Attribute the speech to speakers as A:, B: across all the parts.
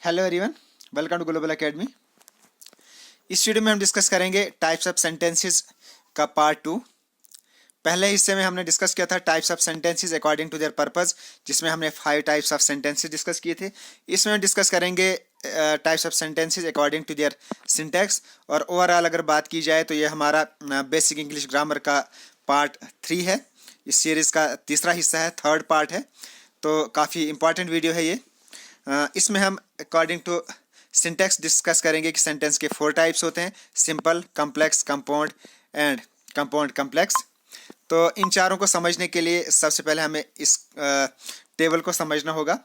A: Hello everyone, welcome to global academy. इस video में हम डिस्कस करेंगे टाइप्स ऑफ सेंटेंसेस का पार्ट 2। पहले हिस्से में हमने डिस्कस किया था types of sentences according to their purpose, जिसमें हमने 5 टाइप्स ऑफ सेंटेंसेस डिस्कस किए थे। इसमें हम डिस्कस करेंगे types of sentences according to their syntax. और ओवरऑल अगर बात की जाए तो ये हमारा बेसिक इंग्लिश ग्रामर का पार्ट 3 है। इस सीरीज़ का तीसरा हिस्सा है, थर्ड पार्ट है, तो काफ़ी इंपॉर्टेंट वीडियो है ये। इसमें हम अकॉर्डिंग टू सिंटैक्स डिस्कस करेंगे कि सेंटेंस के 4 टाइप्स होते हैं: simple, complex, compound and compound complex. तो इन चारों को समझने के लिए सबसे पहले हमें इस टेबल को समझना होगा।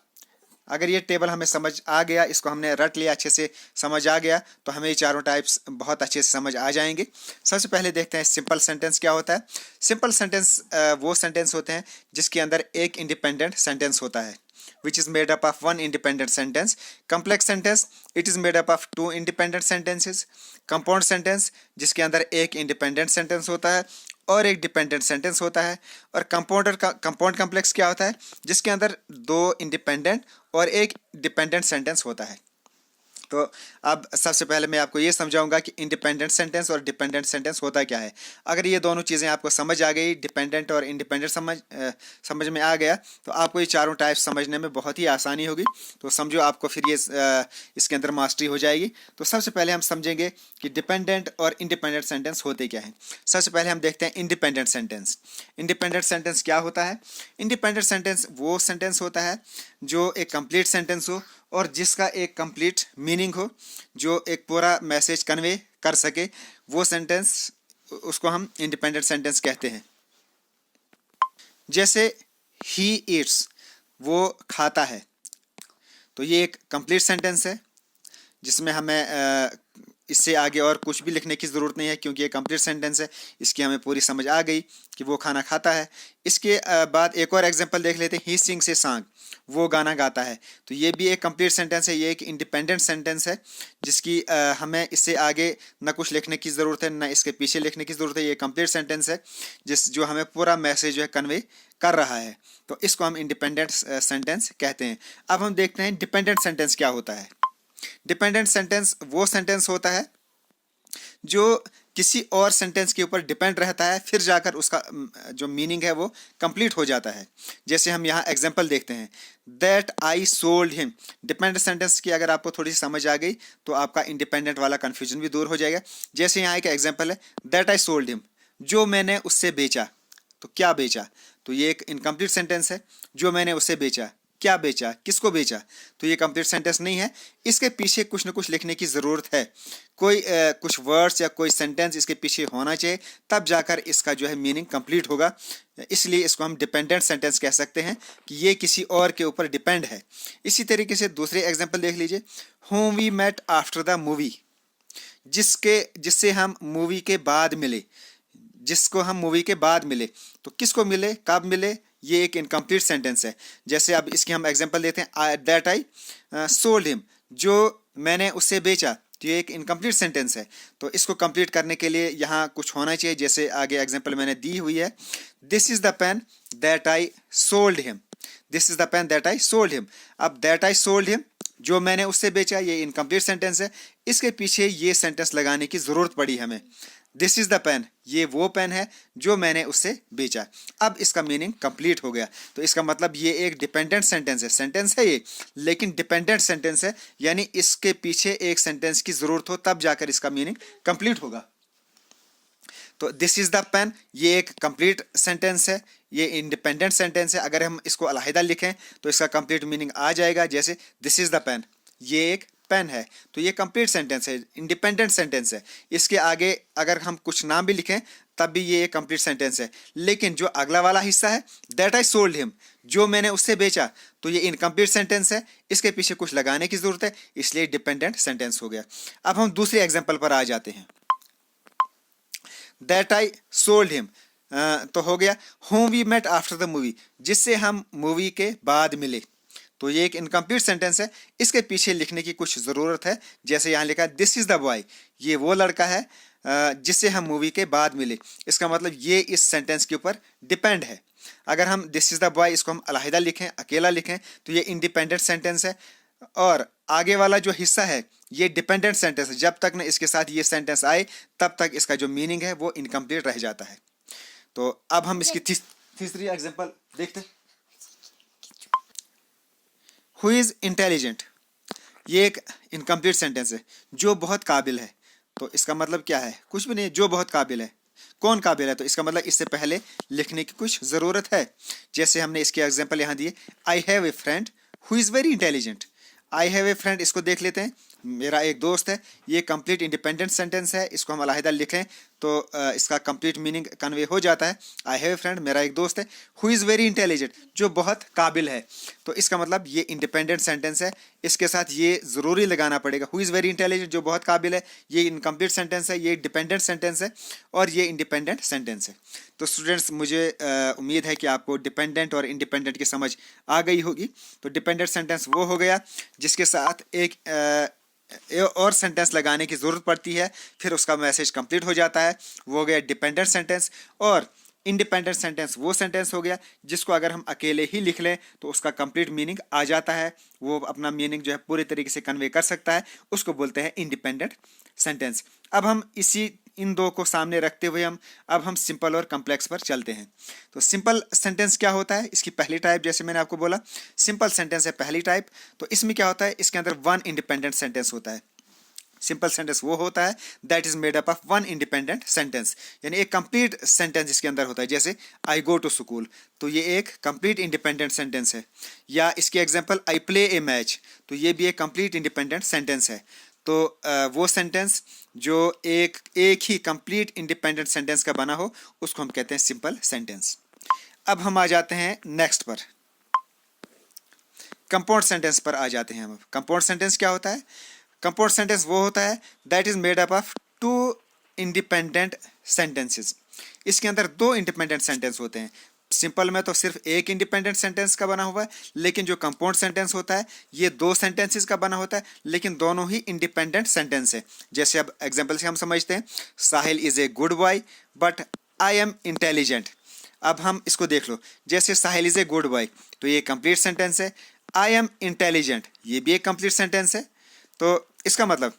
A: अगर ये टेबल हमें समझ आ गया, इसको हमने रट लिया, अच्छे से समझ आ गया, तो हमें ये चारों टाइप्स बहुत अच्छे से समझ आ जाएंगे। सबसे पहले देखते हैं सिंपल सेंटेंस क्या होता है। सिंपल सेंटेंस वो सेंटेंस होते हैं जिसके अंदर एक इंडिपेंडेंट सेंटेंस होता है, which is made up of one independent sentence. Complex sentence, it is made up of 2 independent sentences. Compound sentence, जिसके अंदर एक independent sentence होता है और एक डिपेंडेंट सेंटेंस होता है। और कंपाउंड कम्प्लेक्स क्या होता है, जिसके अंदर 2 इंडिपेंडेंट और एक डिपेंडेंट सेंटेंस होता है। तो अब सबसे पहले मैं आपको ये समझाऊंगा कि इंडिपेंडेंट सेंटेंस और डिपेंडेंट सेंटेंस होता क्या है। अगर ये दोनों चीज़ें आपको समझ आ गई, डिपेंडेंट और इंडिपेंडेंट समझ में आ गया, तो आपको ये चारों टाइप समझने में बहुत ही आसानी होगी। तो समझो, आपको फिर ये इसके अंदर मास्टरी हो जाएगी। तो सबसे पहले हम समझेंगे कि डिपेंडेंट और इंडिपेंडेंट सेंटेंस होते क्या हैं। सबसे पहले हम देखते हैं इंडिपेंडेंट सेंटेंस। इंडिपेंडेंट सेंटेंस क्या होता है? इंडिपेंडेंट सेंटेंस वो सेंटेंस होता है जो एक कंप्लीट सेंटेंस हो और जिसका एक कंप्लीट मीनिंग हो, जो एक पूरा मैसेज कन्वे कर सके। वो सेंटेंस, उसको हम इंडिपेंडेंट सेंटेंस कहते हैं। जैसे ही ईट्स, वो खाता है, तो ये एक कंप्लीट सेंटेंस है जिसमें हमें इससे आगे और कुछ भी लिखने की ज़रूरत नहीं है, क्योंकि ये कंप्लीट सेंटेंस है। इसकी हमें पूरी समझ आ गई कि वो खाना खाता है। इसके बाद एक और एग्जांपल देख लेते हैं, ही सिंग्स ए सॉन्ग, वो गाना गाता है। तो ये भी एक कंप्लीट सेंटेंस है, ये एक इंडिपेंडेंट सेंटेंस है जिसकी हमें इससे आगे ना कुछ लिखने की ज़रूरत है, ना इसके पीछे लिखने की ज़रूरत है। ये कंप्लीट सेंटेंस है जो हमें पूरा मैसेज जो है कन्वे कर रहा है। तो इसको हम इंडिपेंडेंट सेंटेंस कहते हैं। अब हम देखते हैं डिपेंडेंट सेंटेंस क्या होता है। डिपेंडेंट सेंटेंस वो सेंटेंस होता है जो किसी और सेंटेंस के ऊपर डिपेंड रहता है, फिर जाकर उसका जो मीनिंग है वो कंप्लीट हो जाता है। जैसे हम यहाँ एग्जांपल देखते हैं, that I sold him. Dependent sentence की अगर आपको थोड़ी सी समझ आ गई तो आपका इंडिपेंडेंट वाला कन्फ्यूजन भी दूर हो जाएगा। जैसे यहाँ एक एग्जाम्पल है, दैट आई सोल्ड हिम, जो मैंने उससे बेचा। तो क्या बेचा? तो ये एक इनकम्प्लीट सेंटेंस है। जो मैंने उससे बेचा, क्या बेचा, किसको बेचा? तो ये कंप्लीट सेंटेंस नहीं है। इसके पीछे कुछ न कुछ लिखने की ज़रूरत है। कोई कुछ वर्ड्स या कोई सेंटेंस इसके पीछे होना चाहिए, तब जाकर इसका जो है मीनिंग कंप्लीट होगा। इसलिए इसको हम डिपेंडेंट सेंटेंस कह सकते हैं कि ये किसी और के ऊपर डिपेंड है। इसी तरीके से दूसरे एग्जाम्पल देख लीजिए, whom we met after the movie, जिससे हम मूवी के बाद मिले। जिसको हम मूवी के बाद मिले, तो किसको मिले, कब मिले? ये एक इनकम्प्लीट सेंटेंस है। जैसे अब इसकी हम एग्जांपल देते हैं, दैट आई सोल्ड हिम, जो मैंने उससे बेचा। तो ये एक इनकम्प्लीट सेंटेंस है। तो इसको कंप्लीट करने के लिए यहाँ कुछ होना चाहिए। जैसे आगे एग्जांपल मैंने दी हुई है, this is the pen that I sold him. This is the pen that I sold him. अब दैट आई सोल्ड हिम, जो मैंने उससे बेचा, ये इनकम्प्लीट सेंटेंस है। इसके पीछे ये सेंटेंस लगाने की जरूरत पड़ी हमें। दिस इज द पेन, ये वो पेन है जो मैंने उससे बेचा। अब इसका मीनिंग कंप्लीट हो गया। तो इसका मतलब ये एक डिपेंडेंट सेंटेंस है ये, लेकिन डिपेंडेंट सेंटेंस है, यानी इसके पीछे एक सेंटेंस की जरूरत हो, तब जाकर इसका मीनिंग कंप्लीट होगा। तो दिस इज द पेन, ये एक कंप्लीट सेंटेंस है, ये इंडिपेंडेंट सेंटेंस है। अगर हम इसको अलहदा लिखें तो इसका कंप्लीट मीनिंग आ जाएगा। जैसे दिस इज द पेन, ये एक पेन है, तो ये कंप्लीट सेंटेंस है, इंडिपेंडेंट सेंटेंस है। इसके आगे अगर हम कुछ नाम भी लिखें तब भी ये एक कंप्लीट सेंटेंस है। लेकिन जो अगला वाला हिस्सा है, दैट आई सोल्ड हिम, जो मैंने उससे बेचा, तो ये इनकम्प्लीट सेंटेंस है। इसके पीछे कुछ लगाने की जरूरत है, इसलिए डिपेंडेंट सेंटेंस हो गया। अब हम दूसरे एग्जाम्पल पर आ जाते हैं, दैट आई सोल्ड हिम तो हो गया whom we met after the movie, जिससे हम मूवी के बाद मिले। तो ये एक इनकम्प्लीट सेंटेंस है। इसके पीछे लिखने की कुछ ज़रूरत है। जैसे यहाँ लिखा है, दिस इज़ द बॉय, ये वो लड़का है जिससे हम मूवी के बाद मिले। इसका मतलब ये इस सेंटेंस के ऊपर डिपेंड है। अगर हम दिस इज़ द बॉय इसको हम अलहदा लिखें, अकेला लिखें, तो ये इंडिपेंडेंट सेंटेंस है। और आगे वाला जो हिस्सा है ये डिपेंडेंट सेंटेंस है, जब तक न इसके साथ ये सेंटेंस आए तब तक इसका जो मीनिंग है वो इनकम्प्लीट रह जाता है। तो अब हम इसकी तीसरी एग्जांपल देखते हैं। हु इज इंटेलिजेंट, ये एक इनकम्प्लीट सेंटेंस है, जो बहुत काबिल है। तो इसका मतलब क्या है? कुछ भी नहीं, जो बहुत काबिल है। कौन काबिल है? तो इसका मतलब इससे पहले लिखने की कुछ ज़रूरत है। जैसे हमने इसके एग्जांपल यहाँ दिए, I have a friend who is very intelligent. I have a friend, इसको देख लेते हैं, मेरा एक दोस्त है। ये कंप्लीट इंडिपेंडेंट सेंटेंस है, इसको हम अलहदा लिखें तो इसका कंप्लीट मीनिंग कन्वे हो जाता है। आई हैव ए फ्रेंड, मेरा एक दोस्त है, हु इज़ वेरी इंटेलिजेंट, जो बहुत काबिल है। तो इसका मतलब ये इंडिपेंडेंट सेंटेंस है, इसके साथ ये ज़रूरी लगाना पड़ेगा। हु इज़ वेरी इंटेलिजेंट, जो बहुत काबिल है, ये इनकम्प्लीट सेंटेंस है, ये डिपेंडेंट सेंटेंस है और ये इंडिपेंडेंट सेंटेंस है। तो स्टूडेंट्स, मुझे उम्मीद है कि आपको डिपेंडेंट और इंडिपेंडेंट की समझ आ गई होगी। तो डिपेंडेंट सेंटेंस वो हो गया जिसके साथ एक और सेंटेंस लगाने की ज़रूरत पड़ती है, फिर उसका मैसेज कंप्लीट हो जाता है, वो हो गया डिपेंडेंट सेंटेंस। और इंडिपेंडेंट सेंटेंस वो सेंटेंस हो गया जिसको अगर हम अकेले ही लिख लें तो उसका कंप्लीट मीनिंग आ जाता है, वो अपना मीनिंग जो है पूरे तरीके से कन्वे कर सकता है, उसको बोलते हैं इंडिपेंडेंट सेंटेंस। अब हम इन दो को सामने रखते हुए अब हम सिंपल और कम्प्लेक्स पर चलते हैं। तो सिंपल सेंटेंस क्या होता है? इसकी पहली टाइप, जैसे मैंने आपको बोला सिंपल सेंटेंस है पहली टाइप। तो इसमें क्या होता है? इसके अंदर वन इंडिपेंडेंट सेंटेंस होता है। सिंपल सेंटेंस वो होता है that is made up of one independent sentence, यानी एक कंप्लीट सेंटेंस इसके अंदर होता है। जैसे आई गो टू स्कूल, तो ये एक कंप्लीट इंडिपेंडेंट सेंटेंस है। या इसके example I play A match, तो ये भी एक कंप्लीट इंडिपेंडेंट सेंटेंस है। तो वो सेंटेंस जो एक ही कंप्लीट इंडिपेंडेंट सेंटेंस का बना हो उसको हम कहते हैं सिंपल सेंटेंस। अब हम आ जाते हैं नेक्स्ट पर, कंपाउंड सेंटेंस पर आ जाते हैं हम। कंपाउंड सेंटेंस क्या होता है? कंपाउंड सेंटेंस वो होता है that is made up of two independent sentences. इसके अंदर दो इंडिपेंडेंट सेंटेंस होते हैं। सिंपल में तो सिर्फ एक इंडिपेंडेंट सेंटेंस का बना हुआ है, लेकिन जो कंपाउंड सेंटेंस होता है ये दो सेंटेंसेस का बना होता है, लेकिन दोनों ही इंडिपेंडेंट सेंटेंस है। जैसे अब एग्जांपल से हम समझते हैं, Sahil is a good boy but I am intelligent. अब हम इसको देख लो, जैसे Sahil is a good boy, तो ये कंप्लीट सेंटेंस है। आई एम इंटेलिजेंट, ये भी एक कंप्लीट सेंटेंस है। तो इसका मतलब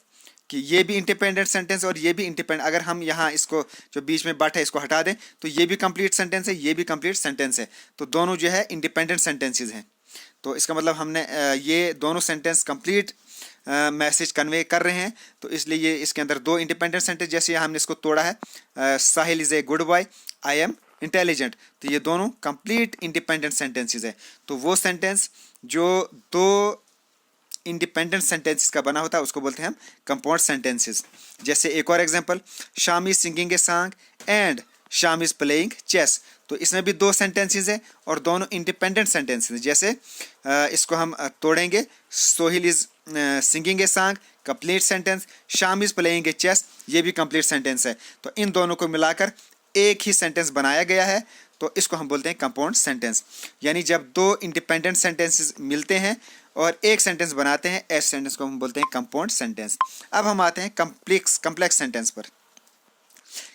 A: कि ये भी इंडिपेंडेंट सेंटेंस और ये भी इंडिपेंडेंट, अगर हम यहाँ इसको जो बीच में बट है इसको हटा दें तो ये भी कंप्लीट सेंटेंस है, ये भी कंप्लीट सेंटेंस है। तो दोनों जो है इंडिपेंडेंट सेंटेंसेस हैं। तो इसका मतलब हमने ये दोनों सेंटेंस कंप्लीट मैसेज कन्वे कर रहे हैं, तो इसलिए ये इसके अंदर दो इंडिपेंडेंट सेंटेंस, जैसे हमने इसको तोड़ा है, Sahil is a good boy, I am intelligent, तो ये दोनों कंप्लीट इंडिपेंडेंट सेंटेंसेस है। तो वो सेंटेंस जो दो इंडिपेंडेंट सेंटेंसेस का बना होता है उसको बोलते हैं हम कंपाउंड सेंटेंसेस। जैसे एक और एग्जांपल, शाम is singing a song and शाम इज प्लेइंग चेस, तो इसमें भी दो सेंटेंसेस है और दोनों इंडिपेंडेंट सेंटेंसेस हैं। जैसे इसको हम तोड़ेंगे, Sohil is singing a song complete sentence, शाम इज प्लेइंग ए चेस, ये भी कंप्लीट सेंटेंस है। तो इन दोनों को मिलाकर एक ही सेंटेंस बनाया गया है, तो इसको हम बोलते हैं कंपाउंड सेंटेंस। यानी जब दो इंडिपेंडेंट सेंटेंसेस मिलते हैं और एक सेंटेंस बनाते हैं, ऐसे सेंटेंस को हम बोलते हैं कंपाउंड सेंटेंस। अब हम आते हैं कम्प्लेक्स सेंटेंस पर।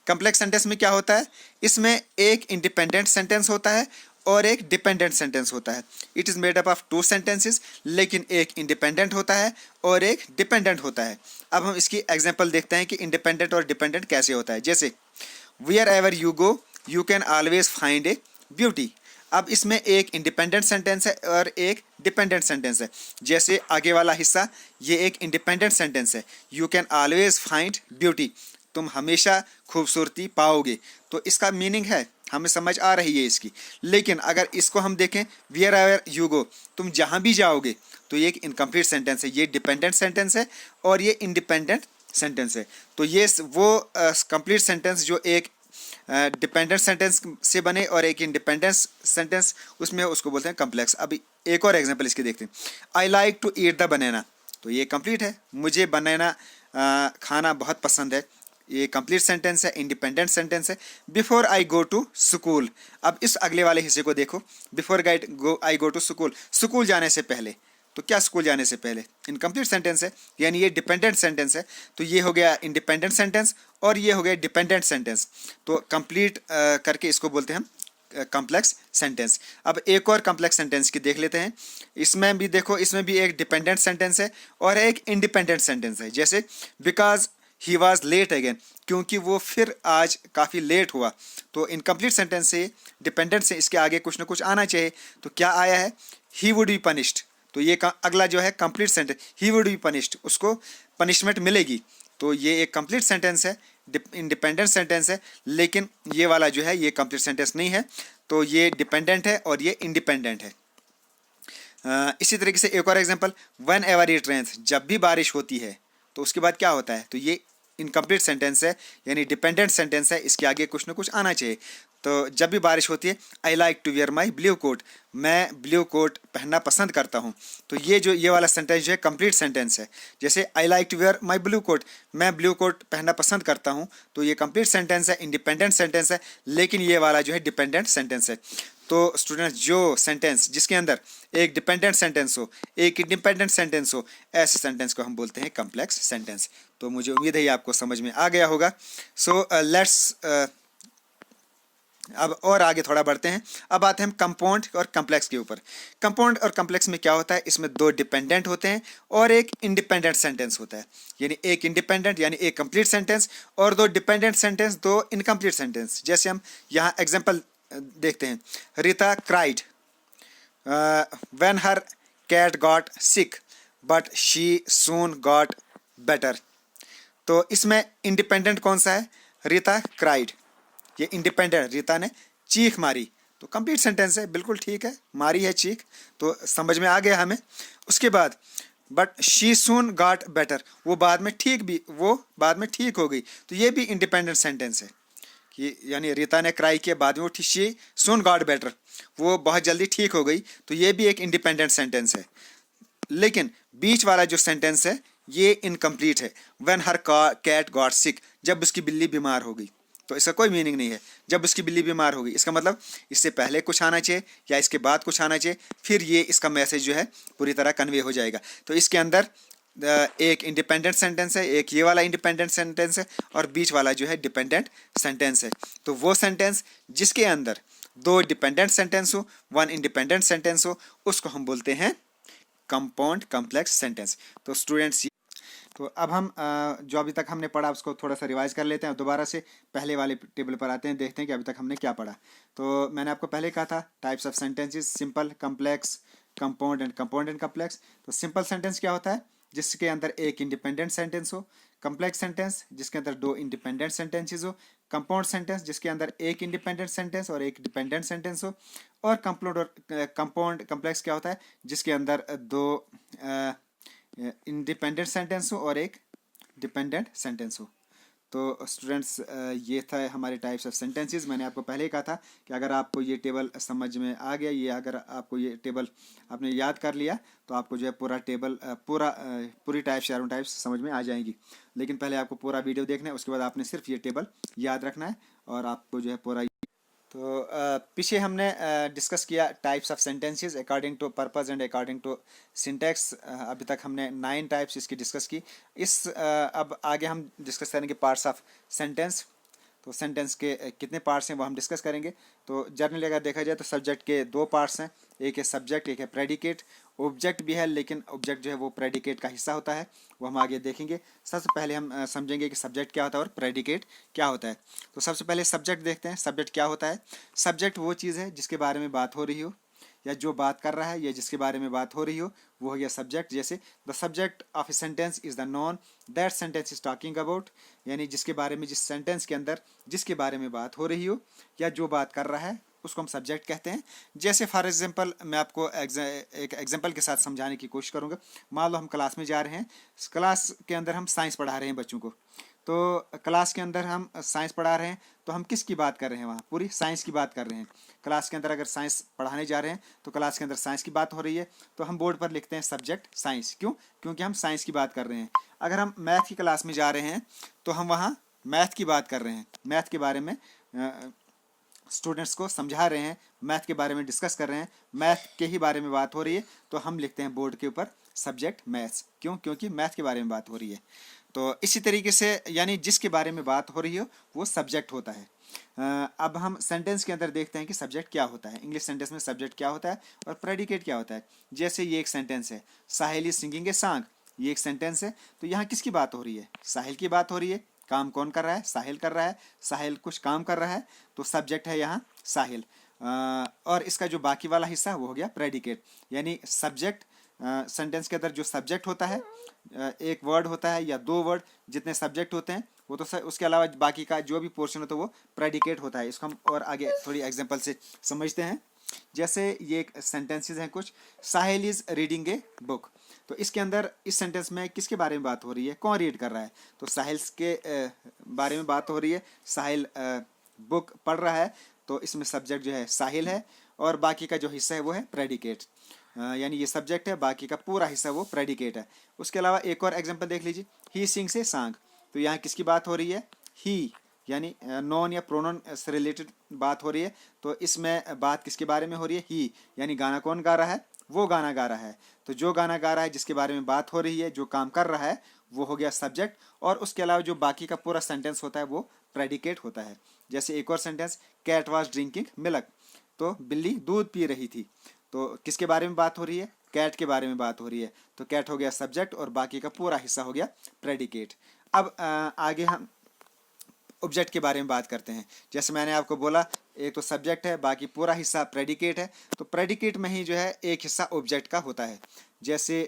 A: कम्प्लेक्स सेंटेंस में क्या होता है? इसमें एक इंडिपेंडेंट सेंटेंस होता है और एक डिपेंडेंट सेंटेंस होता है। It is made up of two sentences, लेकिन एक इंडिपेंडेंट होता है और एक डिपेंडेंट होता है। अब हम इसकी एग्जांपल देखते हैं कि इंडिपेंडेंट और डिपेंडेंट कैसे होता है। जैसे wherever you go you can always find a beauty. अब इसमें एक इंडिपेंडेंट सेंटेंस है और एक डिपेंडेंट सेंटेंस है। जैसे आगे वाला हिस्सा ये एक इंडिपेंडेंट सेंटेंस है, you can always find beauty, तुम हमेशा खूबसूरती पाओगे। तो इसका मीनिंग है, हमें समझ आ रही है इसकी। लेकिन अगर इसको हम देखें, वेयर एवर यू गो, तुम जहाँ भी जाओगे, तो ये एक इनकम्प्लीट सेंटेंस है, ये डिपेंडेंट सेंटेंस है और ये इंडिपेंडेंट सेंटेंस है। तो ये वो कंप्लीट सेंटेंस जो एक डिपेंडेंट सेंटेंस से बने और एक इंडिपेंडेंट सेंटेंस उसमें, उसको बोलते हैं कम्प्लेक्स। अभी एक और एग्जांपल इसके देखते हैं, I like to eat the banana, तो ये कंप्लीट है, मुझे बनाना खाना बहुत पसंद है, ये कंप्लीट सेंटेंस है, इंडिपेंडेंट सेंटेंस है। Before I go to school, अब इस अगले वाले हिस्से को देखो, before I go to school, school जाने से पहले, तो क्या स्कूल जाने से पहले, इनकम्प्लीट सेंटेंस है, यानी ये डिपेंडेंट सेंटेंस है। तो ये हो गया इंडिपेंडेंट सेंटेंस और ये हो गया डिपेंडेंट सेंटेंस। तो कंप्लीट करके इसको बोलते हैं हम कॉम्प्लेक्स सेंटेंस। अब एक और कॉम्प्लेक्स सेंटेंस की देख लेते हैं। इसमें भी देखो, इसमें भी एक डिपेंडेंट सेंटेंस है और एक इंडिपेंडेंट सेंटेंस है। जैसे because he was late again, क्योंकि वो फिर आज काफ़ी लेट हुआ। तो इनकम्प्लीट सेंटेंस से, डिपेंडेंट से इसके आगे कुछ ना कुछ आना चाहिए। तो क्या आया है? He would be punished. तो ये अगला जो है complete sentence, he would be punished, उसको पनिशमेंट मिलेगी। तो ये एक कंप्लीट सेंटेंस है, इंडिपेंडेंट सेंटेंस है। लेकिन ये वाला जो है ये कंप्लीट सेंटेंस नहीं है, तो ये डिपेंडेंट है और ये इंडिपेंडेंट है। इसी तरीके से एक और example, whenever it rains, जब भी बारिश होती है। तो उसके बाद क्या होता है? तो ये इनकम्प्लीट सेंटेंस है, यानी डिपेंडेंट सेंटेंस है, इसके आगे कुछ ना कुछ आना चाहिए। तो जब भी बारिश होती है, I like to wear my blue coat, मैं ब्लू कोट पहनना पसंद करता हूँ। तो ये वाला सेंटेंस जो है कंप्लीट सेंटेंस है। जैसे I like to wear my blue coat, मैं ब्लू कोट पहनना पसंद करता हूँ। तो ये कंप्लीट सेंटेंस है, इंडिपेंडेंट सेंटेंस है, लेकिन ये वाला जो है डिपेंडेंट सेंटेंस है। तो स्टूडेंट्स, जो सेंटेंस जिसके अंदर एक डिपेंडेंट सेंटेंस हो, एक इंडिपेंडेंट सेंटेंस हो, ऐसे सेंटेंस को हम बोलते हैं कॉम्प्लेक्स सेंटेंस। तो मुझे उम्मीद है ये आपको समझ में आ गया होगा। सो लेट्स अब और आगे थोड़ा बढ़ते हैं। अब आते हैं हम कंपाउंड और कॉम्प्लेक्स के ऊपर। कंपाउंड और कॉम्प्लेक्स में क्या होता है? इसमें दो डिपेंडेंट होते हैं और एक इंडिपेंडेंट सेंटेंस होता है। यानी एक इंडिपेंडेंट यानी एक कंप्लीट सेंटेंस और दो डिपेंडेंट सेंटेंस, दो इनकम्प्लीट सेंटेंस। जैसे हम यहाँ एग्जांपल देखते हैं, Rita cried when her cat got sick but she soon got better. तो इसमें इंडिपेंडेंट कौन सा है? रीता क्राइड। ये इंडिपेंडेंट, रीता ने चीख मारी। तो कंप्लीट सेंटेंस है, बिल्कुल ठीक है, मारी है चीख, तो समझ में आ गया हमें। उसके बाद but she soon got better, वो बाद में ठीक हो गई। तो ये भी इंडिपेंडेंट सेंटेंस है कि यानी रीता ने क्राई किया, बाद में वो शी सून गॉट बेटर, वो बहुत जल्दी ठीक हो गई। तो ये भी एक इंडिपेंडेंट सेंटेंस है। लेकिन बीच वाला जो सेंटेंस है ये इनकम्प्लीट है। When her cat got sick, जब उसकी बिल्ली बीमार हो गई। तो इसका कोई मीनिंग नहीं है जब उसकी बिल्ली बीमार होगी। इसका मतलब इससे पहले कुछ आना चाहिए या इसके बाद कुछ आना चाहिए, फिर ये इसका मैसेज जो है पूरी तरह कन्वे हो जाएगा। तो इसके अंदर एक इंडिपेंडेंट सेंटेंस है, एक ये वाला इंडिपेंडेंट सेंटेंस है और बीच वाला जो है डिपेंडेंट सेंटेंस है। तो वो सेंटेंस जिसके अंदर दो डिपेंडेंट सेंटेंस हो, वन इंडिपेंडेंट सेंटेंस हो, उसको हम बोलते हैं कंपाउंड कॉम्प्लेक्स सेंटेंस। तो स्टूडेंट्स, तो अब हम जो अभी तक हमने पढ़ा उसको थोड़ा सा रिवाइज कर लेते हैं और दोबारा से पहले वाले टेबल पर आते हैं, देखते हैं कि अभी तक हमने क्या पढ़ा। तो मैंने आपको पहले कहा था types of sentences, simple, complex, compound and complex. तो सिंपल सेंटेंस क्या होता है? जिसके अंदर एक इंडिपेंडेंट सेंटेंस हो। कॉम्प्लेक्स सेंटेंस जिसके अंदर दो इंडिपेंडेंट सेंटेंसेस हो। कंपाउंड सेंटेंस जिसके अंदर एक इंडिपेंडेंट सेंटेंस और एक डिपेंडेंट सेंटेंस हो। और कंपाउंड कॉम्प्लेक्स क्या होता है? जिसके अंदर दो इंडिपेंडेंट सेंटेंस हो और एक डिपेंडेंट सेंटेंस हो। तो स्टूडेंट्स, ये था हमारे टाइप्स ऑफ सेंटेंसेस। मैंने आपको पहले ही कहा था कि अगर आपको ये टेबल समझ में आ गया, ये अगर आपको ये टेबल आपने याद कर लिया, तो आपको जो है पूरा टेबल पूरी टाइप्स, चारों टाइप्स समझ में आ जाएंगी। लेकिन पहले आपको पूरा वीडियो देखना है, उसके बाद आपने सिर्फ ये टेबल याद रखना है और आपको जो है पूरा। तो पीछे हमने डिस्कस किया types of sentences according to purpose and according to syntax. अभी तक हमने 9 टाइप्स इसकी डिस्कस की। अब आगे हम डिस्कस करेंगे पार्ट्स ऑफ सेंटेंस। तो सेंटेंस के कितने पार्ट्स हैं वो हम डिस्कस करेंगे। तो जनरली अगर देखा जाए तो सब्जेक्ट के 2 पार्ट्स हैं, एक है सब्जेक्ट, एक है प्रेडिकेट। ऑब्जेक्ट भी है, लेकिन ऑब्जेक्ट जो है वो प्रेडिकेट का हिस्सा होता है, वो हम आगे देखेंगे। सबसे पहले हम समझेंगे कि सब्जेक्ट क्या होता है और प्रेडिकेट क्या होता है। तो सबसे पहले सब्जेक्ट देखते हैं। सब्जेक्ट क्या होता है? सब्जेक्ट वो चीज़ है जिसके बारे में बात हो रही हो, या जो बात कर रहा है या जिसके बारे में बात हो रही हो, वो हो गया सब्जेक्ट। जैसे the subject of a sentence is the non that sentence is talking about, यानी जिसके बारे में, जिस सेंटेंस के अंदर जिसके बारे में बात हो रही हो या जो बात कर रहा है, उसको हम सब्जेक्ट कहते हैं। जैसे फॉर एग्जांपल मैं आपको एक एग्जांपल के साथ समझाने की कोशिश करूँगा। मान लो हम क्लास में जा रहे हैं, क्लास के अंदर हम साइंस पढ़ा रहे हैं बच्चों को। तो क्लास के अंदर हम साइंस पढ़ा रहे हैं, तो हम किसकी बात कर रहे हैं? वहाँ पूरी साइंस की बात कर रहे हैं। क्लास के अंदर अगर साइंस पढ़ाने जा रहे हैं तो क्लास के अंदर साइंस की बात हो रही है, तो हम बोर्ड पर लिखते हैं सब्जेक्ट साइंस। क्यों? क्योंकि हम साइंस की बात कर रहे हैं। अगर हम मैथ की क्लास में जा रहे हैं तो हम वहाँ मैथ की बात कर रहे हैं, मैथ के बारे में स्टूडेंट्स को समझा रहे हैं, मैथ के बारे में डिस्कस कर रहे हैं, मैथ के ही बारे में बात हो रही है, तो हम लिखते हैं बोर्ड के ऊपर सब्जेक्ट मैथ्स। क्यों? क्योंकि मैथ के बारे में बात हो रही है। तो इसी तरीके से यानी जिसके बारे में बात हो रही हो वो सब्जेक्ट होता है। अब हम सेंटेंस के अंदर देखते हैं कि सब्जेक्ट क्या होता है। इंग्लिश सेंटेंस में सब्जेक्ट क्या होता है और प्रेडिकेट क्या होता है। जैसे ये एक सेंटेंस है, साहिल इज सिंगिंग ए सॉन्ग, ये एक सेंटेंस है। तो यहाँ किसकी बात हो रही है? साहिल की बात हो रही है। काम कौन कर रहा है? साहिल कर रहा है। साहिल कुछ काम कर रहा है, तो सब्जेक्ट है यहाँ साहिल। और इसका जो बाकी वाला हिस्सा है वो हो गया प्रेडिकेट। यानी सब्जेक्ट, सेंटेंस के अंदर जो सब्जेक्ट होता है, एक वर्ड होता है या दो वर्ड, जितने सब्जेक्ट होते हैं वो तो उसके अलावा बाकी का जो भी पोर्शन होता है वो प्रेडिकेट होता है। इसको हम और आगे थोड़ी एग्जांपल से समझते हैं। जैसे ये सेंटेंसेस हैं कुछ, साहिल इज रीडिंग ए बुक। तो इसके अंदर इस सेंटेंस में किसके बारे में बात हो रही है? कौन रीड कर रहा है? तो साहिल के बारे में बात हो रही है। साहिल बुक पढ़ रहा है, तो इसमें सब्जेक्ट जो है साहिल है और बाकी का जो हिस्सा है वो है प्रेडिकेट। यानी ये सब्जेक्ट है, बाकी का पूरा हिस्सा वो प्रेडिकेट है। उसके अलावा एक और एग्जांपल देख लीजिए, ही सिंग्स ए सॉन्ग। तो यहाँ किसकी बात हो रही है? ही, यानी नॉन या प्रोनाउन से रिलेटेड बात हो रही है। तो इसमें बात किसके बारे में हो रही है? ही, यानी गाना कौन गा रहा है? वो गाना गा रहा है। तो जो गाना गा रहा है, जिसके बारे में बात हो रही है, जो काम कर रहा है, वो हो गया सब्जेक्ट। और उसके अलावा जो बाकी का पूरा सेंटेंस होता है वो प्रेडिकेट होता है। जैसे एक और sentence, cat was drinking milk. तो बिल्ली दूध पी रही थी। तो किसके बारे में बात हो रही है? कैट के बारे में बात हो रही है। तो कैट हो गया सब्जेक्ट और बाकी का पूरा हिस्सा हो गया प्रेडिकेट। अब आगे हम ऑब्जेक्ट के बारे में बात करते हैं। जैसे मैंने आपको बोला, एक तो सब्जेक्ट है, बाकी पूरा हिस्सा प्रेडिकेट है। तो प्रेडिकेट में ही जो है एक हिस्सा ऑब्जेक्ट का होता है। जैसे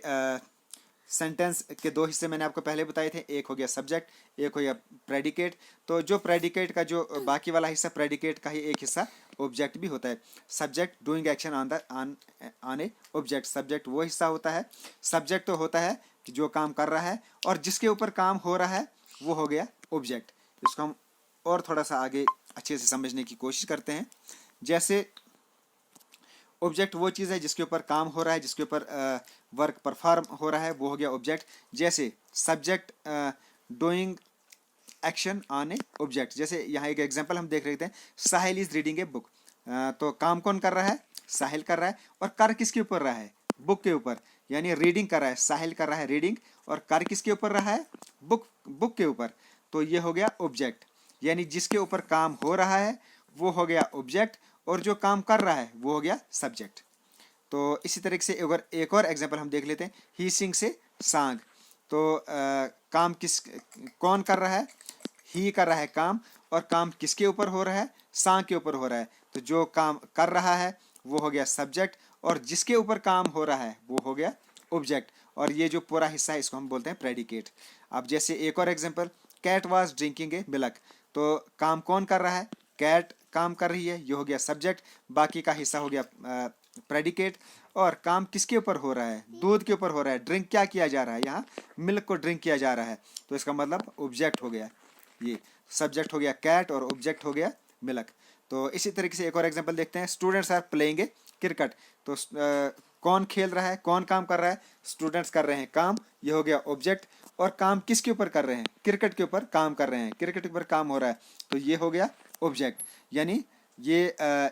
A: सेंटेंस के दो हिस्से मैंने आपको पहले बताए थे, एक हो गया सब्जेक्ट, एक हो गया प्रेडिकेट। तो जो प्रेडिकेट का जो बाकी वाला हिस्सा, प्रेडिकेट का ही एक हिस्सा ऑब्जेक्ट भी होता है। Subject doing action on A object. Subject वो हिस्सा होता है, सब्जेक्ट तो होता है कि जो काम कर रहा है, और जिसके ऊपर काम हो रहा है वो हो गया ऑब्जेक्ट। इसको हम और थोड़ा सा आगे अच्छे से समझने की कोशिश करते हैं। जैसे ऑब्जेक्ट वो चीज़ है जिसके ऊपर काम हो रहा है, जिसके ऊपर वर्क परफॉर्म हो रहा है, वो हो गया ऑब्जेक्ट। जैसे subject doing action on A object. जैसे यहाँ एक एग्जांपल हम देख रहे थे, साहिल इज रीडिंग ए बुक। तो काम कौन कर रहा है? साहिल कर रहा है। और कर किसके ऊपर रहा है? बुक के ऊपर। यानी रीडिंग कर रहा है, साहिल कर रहा है रीडिंग, और कर किसके ऊपर रहा है? बुक के ऊपर। तो ये हो गया ऑब्जेक्ट। यानी जिसके ऊपर काम हो रहा है वो हो गया ऑब्जेक्ट, और जो काम कर रहा है वो हो गया सब्जेक्ट। तो इसी तरीके से अगर एक और एग्जांपल हम देख लेते हैं, ही सिंग्स ए सॉन्ग। तो काम कौन कर रहा है? ही कर रहा है काम, और काम किसके ऊपर हो रहा है? सॉन्ग के ऊपर हो रहा है। तो जो काम कर रहा है वो हो गया सब्जेक्ट, और जिसके ऊपर काम हो रहा है वो हो गया ऑब्जेक्ट। और ये जो पूरा हिस्सा है इसको हम बोलते हैं प्रेडिकेट। अब जैसे एक और example, cat was drinking a milk. तो काम कौन कर रहा है? कैट काम कर रही है, ये हो गया सब्जेक्ट। बाकी का हिस्सा हो गया प्रेडिकेट। और काम किसके ऊपर हो रहा है? दूध के ऊपर हो रहा है। ड्रिंक क्या किया जा रहा है? यहाँ मिल्क को ड्रिंक किया जा रहा है। तो इसका मतलब ऑब्जेक्ट हो गया। ये सब्जेक्ट हो गया कैट और ऑब्जेक्ट हो गया मिल्क। तो इसी तरीके से एक और एग्जांपल देखते हैं, students are playing a cricket. तो कौन खेल रहा है? कौन काम कर रहा है? स्टूडेंट्स कर रहे हैं काम, ये हो गया ऑब्जेक्ट। और काम किसके ऊपर कर रहे हैं? क्रिकेट के ऊपर काम कर रहे हैं, क्रिकेट के ऊपर काम हो रहा है, तो ये हो गया ऑब्जेक्ट। यानी ये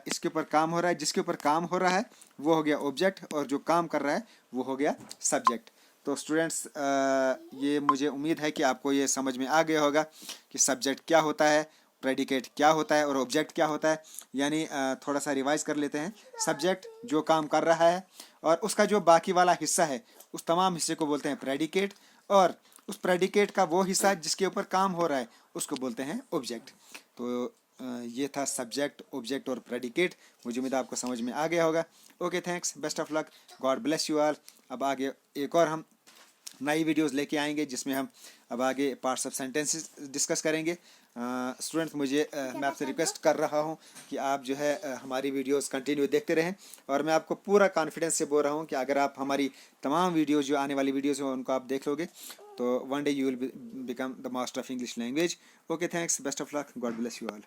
A: इसके ऊपर काम हो रहा है, जिसके ऊपर काम हो रहा है वो हो गया ऑब्जेक्ट, और जो काम कर रहा है वो हो गया सब्जेक्ट। तो स्टूडेंट्स, ये मुझे उम्मीद है कि आपको ये समझ में आ गया होगा कि सब्जेक्ट क्या होता है, प्रेडिकेट क्या होता है और ऑब्जेक्ट क्या होता है। यानी थोड़ा सा रिवाइज कर लेते हैं। सब्जेक्ट जो काम कर रहा है, और उसका जो बाकी वाला हिस्सा है, उस तमाम हिस्से को बोलते हैं प्रेडिकेट। और उस प्रेडिकेट का वो हिस्सा जिसके ऊपर काम हो रहा है उसको बोलते हैं ऑब्जेक्ट। तो ये था सब्जेक्ट, ऑब्जेक्ट और प्रेडिकेट। मुझे उम्मीद है आपको समझ में आ गया होगा। Okay, thanks, best of luck, God bless you all. अब आगे एक और हम नई वीडियोस लेके आएंगे जिसमें हम अब आगे पार्ट्स ऑफ सेंटेंसेस डिस्कस करेंगे। स्टूडेंट्स, मैं आपसे रिक्वेस्ट कर रहा हूं कि आप जो है हमारी वीडियोस कंटिन्यू देखते रहें। और मैं आपको पूरा कॉन्फिडेंस से बोल रहा हूं कि अगर आप हमारी तमाम वीडियोस, जो आने वाली वीडियोस हैं, उनको आप देख लोगे तो one day you will become the master of English language. Okay, thanks, best of luck, God bless you all.